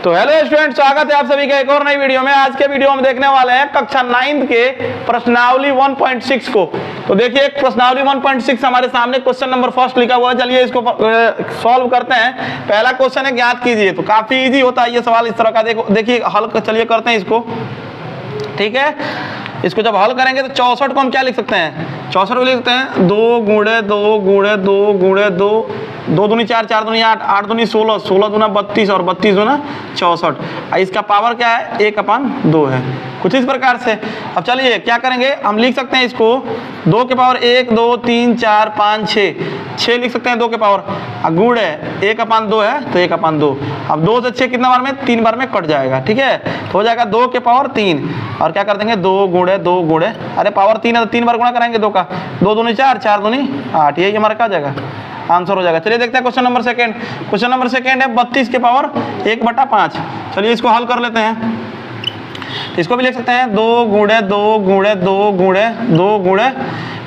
तो hello student, स्वागत है आप सभी का एक और नई वीडियो में। आज के वीडियो में देखने वाले हैं कक्षा 9 के प्रश्नावली 1.6 को। तो देखिए प्रश्नावली 1.6 हमारे सामने क्वेश्चन नंबर फर्स्ट लिखा हुआ है। चलिए इसको सॉल्व करते हैं। पहला क्वेश्चन है ज्ञात कीजिए। तो काफी इजी होता है ये सवाल इस तरह का। देखिए हल चलिए करते हैं इसको, ठीक है। इसको जब हल करेंगे तो 64 को हम क्या लिख सकते हैं? 64 को लिख सकते हैं 2 गुणे 2 गुणे 2 गुणे 2, 2 दूनी 4, 4 दूनी 8, 8 दूनी 16, 16 दूना 32 और 32 दूना 64। इसका पावर क्या है? 1/2 है। कुछ इस प्रकार से। अब चलिए क्या करेंगे, हम लिख सकते हैं इसको 2 के पावर 1 2 3 4 5 6 लिख सकते हैं 2 के पावर। गुण है 1/2 है तो 1/2। अब 2 से 6 कितना बार में? 3 बार में कट जाएगा, ठीक है। तो हो जाएगा 2 के पावर 3 और क्या कर देंगे 2 गुणे 2 गुणे, अरे पावर 3 है तो 3 बार गुणा करेंगे 2 का। 2 दूनी 4, 4 दूनी 8, यही हमारा क्या जाएगा आंसर हो जाएगा। चलिए देखते हैं question number second. Question number second है 32 के पावर 1/5। चलिए इसको हल कर लेते हैं। इसको भी लिख सकते हैं 2 गुणे 2 गुणे 2 गुणे 2 गुणे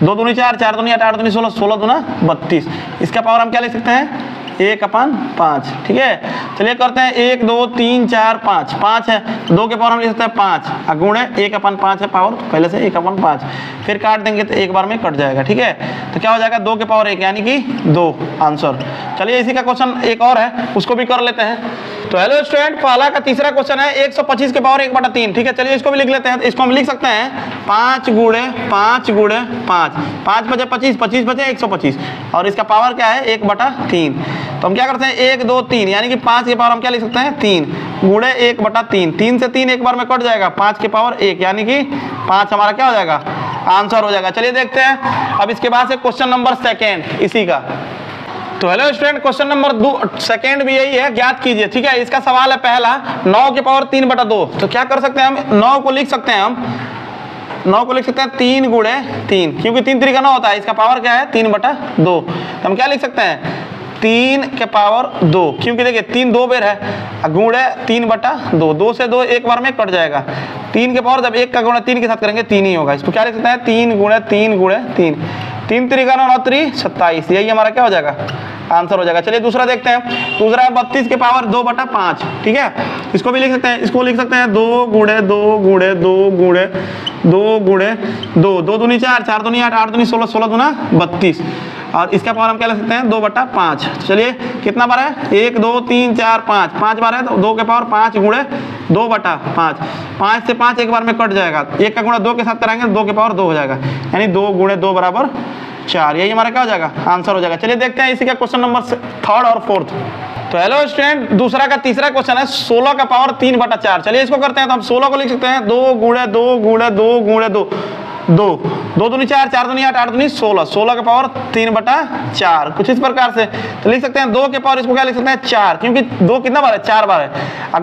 2 दूनी 4, 4 दूनी 8, 8 दूनी 16, 16 दूना 32। इसका पावर हम क्या लिख सकते हैं? 1/5, ठीक है। चलिए करते हैं 1 2 3 4 5, 5 है 2 के पावर हम लिख सकते हैं 5 गुणे 1/5 है पावर, पहले से 1/5। फिर काट देंगे तो एक बार में कट जाएगा, ठीक है। तो क्या हो जाएगा 2 के पावर 1 यानी कि 2 आंसर। चलिए इसी का क्वेश्चन एक और है, उसको भी कर लेते हैं। तो हेलो स्टूडेंट, पहला का तीसरा क्वेश्चन है 125 के पावर 1/3, ठीक है। चलिए इसको भी लिख लेते हैं। इसको हम लिख सकते हैं 5 गुणे 5 गुणे 5, 5 बचे 25, 25 बचे 125 और इसका पावर क्या है? 1/3। तो हम क्या करते हैं 1 2 3 यानी कि 5 के पावर हम क्या लिख सकते हैं? 3 गुणे 1/3। 3 से 3 एक बार में कट जाएगा, 5 के पावर 1 यानी कि 5 हमारा क्या हो जाएगा? आंसर हो जाएगा। चलिए देखते हैं अब इसके बाद से क्वेश्चन नंबर सेकेंड इसी का। तो hello student, question number second भी यही है, ज्ञात कीजिए, ठीक है। इसका सवाल है पहला 9 के पावर 3/2। तो क्या कर सकते हैं हम? 9 को लिख सकते हैं 9 को लिख सकते हैं 3 गुणे 3, क्योंकि 3 3 का 9 होता है। इसका पावर क्या है? 3/2। तो हम क्या लिख सकते हैं 3 के पावर 2, क्योंकि देखिए 3 2 बार है, गुणे 3/2। 2 से 2 एक बार में कट जाएगा। 3 के पावर जब 1 का गुणा 3 के साथ करेंगे 3 ही होगा। इसको क्या लिख सकते हैं? 3 गुणे 3 गुणे 3, 3 3 का 9 3 27, यही हमारा क्या हो जाएगा? आंसर हो जाएगा। चलिए दूसरा देखते हैं। दूसरा है 32 के पावर 2/5, ठीक है। इसको भी लिख सकते हैं। इसको लिख सकते हैं 2 गुणे 2 गुणे 2 गुणे 2 गुणे 2, 2 दूनी 4, 4 दूनी 8, 8 दूनी 16, 16 दूना 32 और इसका पावर हम क्या लिख सकते हैं? 2/5। चलिए कितना बार है? 1 2 3 4 5, 5 बार है तो 2 के पावर 5 गुणे 2/5। 5 से 5 एक बार में कट जाएगा, 1 का गुणा 2 के साथ कराएंगे 2 के पावर 2 हो जाएगा, यानी 2 गुणे 2 बराबर 4, यही हमारा क्या हो जाएगा? आंसर हो जाएगा। चलिए देखते हैं इसी का क्वेश्चन नंबर थर्ड और फोर्थ। तो हेलो स्टूडेंट, दूसरा का तीसरा क्वेश्चन है 16 का पावर 3/4। चलिए इसको करते हैं। तो हम 16 को लिख सकते हैं 2 गुणे 2 गुणे 2 गुणे 2, 2 दूनी 4, 4 दूनी 8, 8 दूनी 16, 16 का पावर 3/4, कुछ इस प्रकार से। तो लिख सकते हैं 2 के पावर, इसको क्या लिख सकते हैं 4, क्योंकि 2 कितना बार है? 4 बार है,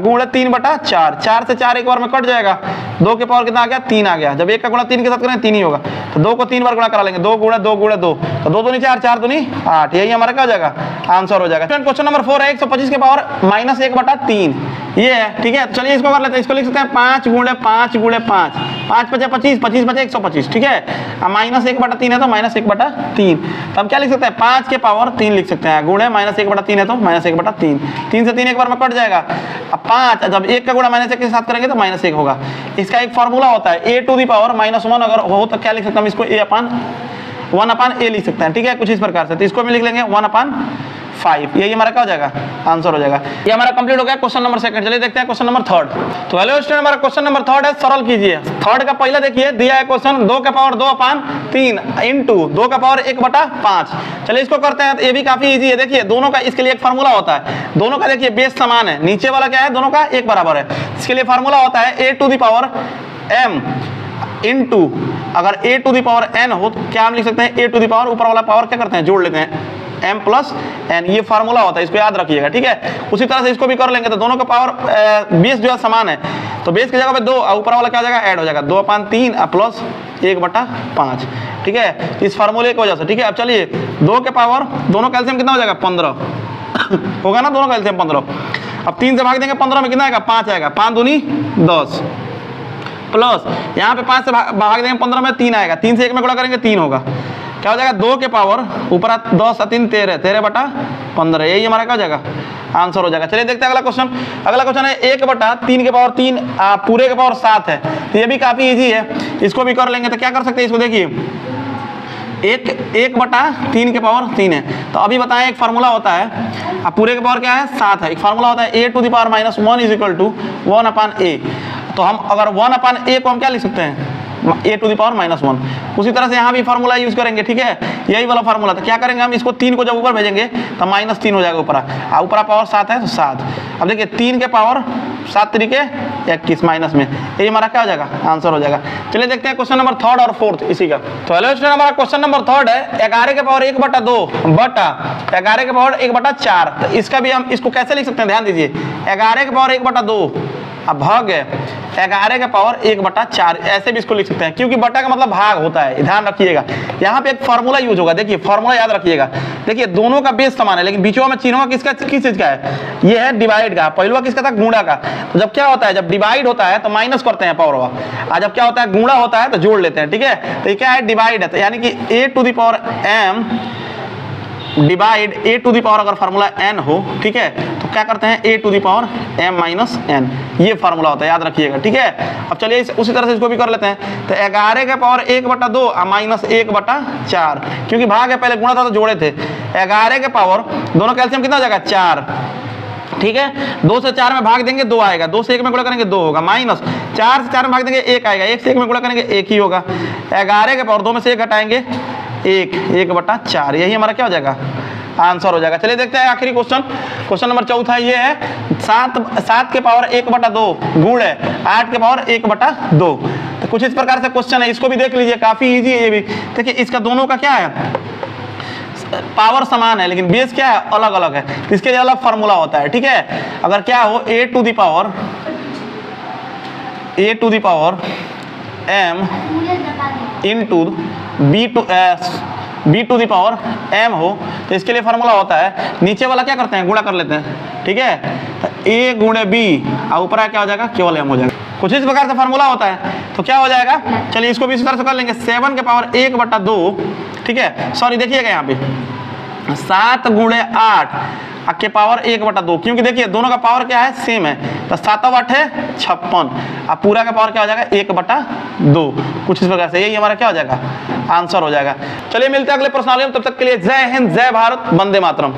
गुणे 3/4, 4 से 4 एक बार में कट जाएगा। 2 के पावर कितना आ गया? 3 आ गया। जब 1 का गुणा 3 के साथ करें 3 ही होगा, तो 2 को 3 बार गुणा करा लेंगे, 2 गुणे 2 गुणे 2, तो 2 दूनी 4, 4 दूनी 8, यही हमारा क्या हो जाएगा? आंसर हो जाएगा। क्वेश्चन नंबर 4 है 125 के पावर -1/3, ये है, ठीक है। चलिए इसको कर लेते हैं। इसको लिख सकते हैं 5 गुणे 5 गुणे 5, 5 बचे 25, 25 बचे 125, ठीक है। -1/3 है तो -1/3। तो हम क्या लिख सकते हैं? 5 के पावर 3 लिख सकते हैं, गुणे -1/3 है तो -1/3। 3 से 3 एक बार में कट जाएगा। अब 5 जब 1 का गुणा -1 के साथ करेंगे तो -1 होगा। इसका एक फॉर्मूला होता है a⁻⁻1 अगर हो तो क्या लिख सकते हैं? इसको a/1/a लिख सकते हैं, ठीक है, कुछ इस प्रकार से। तो इसको भी लिख लेंगे 1/5, यही हमारा क्या हो जाएगा? आंसर हो जाएगा। ये हमारा कंप्लीट हो गया क्वेश्चन नंबर सेकंड। चलिए देखते हैं क्वेश्चन नंबर थर्ड। तो हेलो स्टूडेंट, हमारा क्वेश्चन नंबर थर्ड है, सरल कीजिए। थर्ड का पहला देखिए दिया है क्वेश्चन 2 के पावर 2/3 इंटू 2 का पावर 1/5। चलिए इसको करते हैं। ये भी काफी इजी है। देखिए दोनों का इसके लिए एक फार्मूला होता है। दोनों का देखिए बेस समान है, नीचे वाला क्या है? दोनों का एक बराबर है। इसके लिए फार्मूला होता है a⁻m इंटू, अगर a⁻n हो तो क्या हम लिख सकते हैं? a⁻, ऊपर वाला पावर क्या करते हैं? जोड़ लेते हैं, m + n, ये फार्मूला होता है, इसको याद रखिएगा, ठीक है। उसी तरह से इसको भी कर लेंगे। तो दोनों का पावर बेस जो है समान है, तो बेस की जगह पे 2, ऊपर वाला क्या हो जाएगा? ऐड हो जाएगा, 2/3 प्लस 1/5, ठीक है, इस फार्मूले की वजह से, ठीक है। अब चलिए 2 के पावर, दोनों का एलसीएम कितना हो जाएगा? 15 होगा ना, दोनों का एलसीएम 15। अब 3 से भाग देंगे 15 में कितना आएगा? 5 आएगा, 5 दूनी 10 प्लस यहाँ पे 5 से भाग देंगे 15 में 3 आएगा, 3 से 1 में गुणा करेंगे 3 होगा। क्या हो जाएगा 2 के पावर ऊपर 10 3 13 13/15, यही हमारा क्या हो जाएगा आंसर हो जाएगा। चलिए देखते हैं अगला क्वेश्चन। अगला क्वेश्चन है 1/3 के पावर 3 पूरे के पावर 7 है, तो ये भी काफी इजी है, इसको भी कर लेंगे। तो क्या कर सकते हैं इसको, देखिए 1/3 के पावर 3 है, तो अभी बताएं एक फार्मूला होता है, अब पूरे के पावर क्या है 7 है, एक फार्मूला होता है a to the power -1 is equal to 1/a। तो हम अगर 1/a को हम क्या लिख सकते हैं a टू द पावर -1, उसी तरह से यहाँ भी फार्मूला यूज करेंगे, ठीक है, यही वाला फार्मूला। तो क्या करेंगे हम, इसको 3 को जब ऊपर भेजेंगे तो -3 हो जाएगा ऊपर, ऊपर पावर 7 है तो 7। अब देखिए 3 के पावर 7 तरीके 21 माइनस में, ये हमारा क्या हो जाएगा आंसर हो जाएगा। चलिए देखते हैं क्वेश्चन नंबर 3 और 4 इसी का। तो हेलो स्टूडेंट, हमारा क्वेश्चन नंबर 3 है 11 के पावर 1/2 बटा 11 के पावर 1/4। तो इसका भी हम इसको कैसे लिख सकते हैं, ध्यान दीजिए 11 के पावर 1/2 अब भाग है 11 के पावर 1/4, ऐसे भी इसको लिख सकते हैं, क्योंकि बटा का मतलब भाग होता है, ध्यान रखिएगा। यहाँ पे एक फार्मूला यूज होगा, देखिए फार्मूला याद रखिएगा। देखिए दोनों का बेस समान है, लेकिन बीचों में चिन्हों किसका किस चीज का है, ये है डिवाइड का, पहलुआ किसका था गुणा का। तो जब क्या होता है, जब डिवाइड होता है तो माइनस करते हैं पावर, और जब क्या होता है गुणा होता है तो जोड़ लेते हैं, ठीक है। तो ये क्या है डिवाइड है, तो यानी कि a to the power m divide a to the power अगर फार्मूला n हो, ठीक है, तो क्या करते हैं a to the power m minus n, ये फार्मूला होता है, याद रखिएगा, ठीक है। अब चलिए उसी तरह से इसको भी कर लेते हैं। तो 11 के पावर 1/2 और माइनस 1/4, क्योंकि भाग है पहले गुणा था तो जोड़े थे। 11 के पावर दोनों कैल्सियम कितना हो जाएगा 4, ठीक है, 2 से 4 में भाग देंगे 2 आएगा, 2 से 1 में गुणा करेंगे 2 होगा, माइनस 4 से 4 में भाग देंगे 1 आएगा, 1 से 1 में गुणा करेंगे 1 ही होगा। 11 के पावर 2 में से 1 घटाएंगे 1/4, यही हमारा क्या हो जाएगा आंसर हो जाएगा। चलिए देखते हैं आखिरी क्वेश्चन, क्वेश्चन नंबर 4 ये है 7 के पावर 1/2 गुण है 8 के पावर 1/2। तो कुछ इस प्रकार से क्वेश्चन है, इसको भी देख लीजिए, काफी इजी है ये भी। देखिए इसका दोनों का क्या है, पावर समान है लेकिन बेस क्या है अलग अलग है, तो इसके लिए अलग फार्मूला होता है, ठीक है। अगर क्या हो a to the power m into b to the power m हो, तो इसके लिए फार्मूला होता है, नीचे वाला क्या करते हैं गुणा कर लेते हैं, ठीक है, तो a गुणे b और ऊपर क्या हो जाएगा केवल m हो जाएगा। कुछ इस प्रकार से फार्मूला होता है, तो क्या हो जाएगा, चलिए इसको भी इसी तरह से कर लेंगे। 7 के पावर 1/2, ठीक है, सॉरी देखिएगा यहाँ पे 7 गुणे 8 के पावर 1/2, क्योंकि देखिए दोनों का पावर क्या है सेम है, तो 7 8 है 56, अब पूरा का पावर क्या हो जाएगा 1/2। कुछ इस प्रकार से यही हमारा क्या हो जाएगा आंसर हो जाएगा। चलिए मिलते हैं अगले प्रश्नावली में, तब तक के लिए जय हिंद, जय भारत, वंदे मातरम।